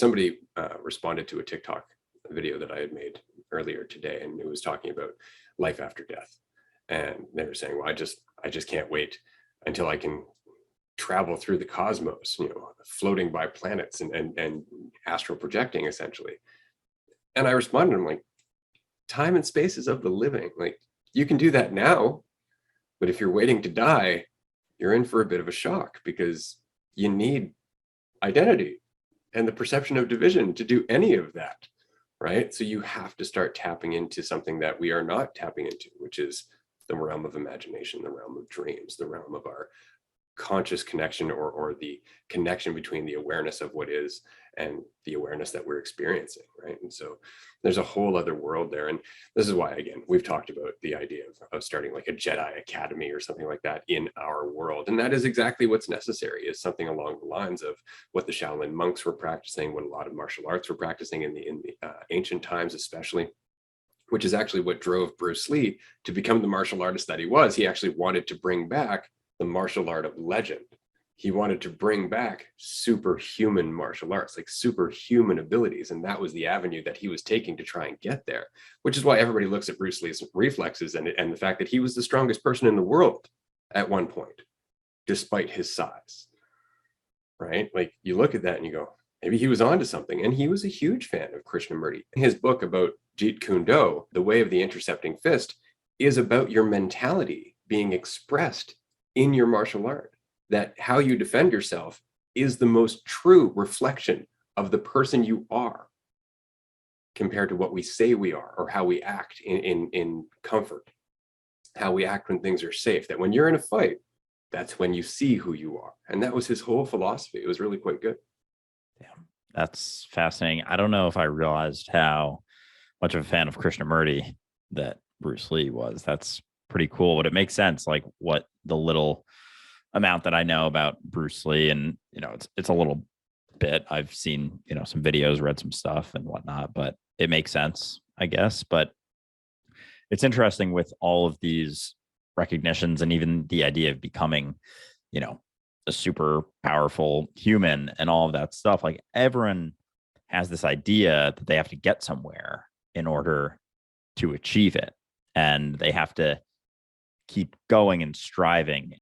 Somebody responded to a TikTok video that I had made earlier today, and it was talking about life after death. And they were saying, well, I just can't wait until I can travel through the cosmos, floating by planets and astral projecting essentially. And I responded, I'm like, time and space is of the living. Like, you can do that now, but if you're waiting to die, you're in for a bit of a shock, because you need identity and the perception of division to do any of that, right? So you have to start tapping into something that we are not tapping into, which is the realm of imagination, the realm of dreams, the realm of our conscious connection, or the connection between the awareness of what is and the awareness that we're experiencing, right? And so there's a whole other world there. And this is why, again, we've talked about the idea of starting like a Jedi Academy or something like that in our world. And that is exactly what's necessary, is something along the lines of what the Shaolin monks were practicing, what a lot of martial arts were practicing in the ancient times, especially, which is actually what drove Bruce Lee to become the martial artist that he was. He actually wanted to bring back the martial art of legend. He wanted to bring back superhuman martial arts, like superhuman abilities. And that was the avenue that he was taking to try and get there, which is why everybody looks at Bruce Lee's reflexes and the fact that he was the strongest person in the world at one point, despite his size, right? Like, you look at that and you go, maybe he was onto something. And he was a huge fan of Krishnamurti. His book about Jeet Kune Do, The Way of the Intercepting Fist, is about your mentality being expressed in your martial art, that how you defend yourself is the most true reflection of the person you are compared to what we say we are, or how we act in comfort, how we act when things are safe. That when you're in a fight, that's when you see who you are. And that was his whole philosophy. It was really quite good. Yeah, that's fascinating. I don't know if I realized how much of a fan of Krishnamurti that Bruce Lee was. That's pretty cool, but it makes sense, like what the little amount that I know about Bruce Lee. And it's a little bit. I've seen some videos, read some stuff and whatnot, but it makes sense, I guess. But it's interesting with all of these recognitions, and even the idea of becoming a super powerful human and all of that stuff. Like, everyone has this idea that they have to get somewhere in order to achieve it, and they have to keep going and striving.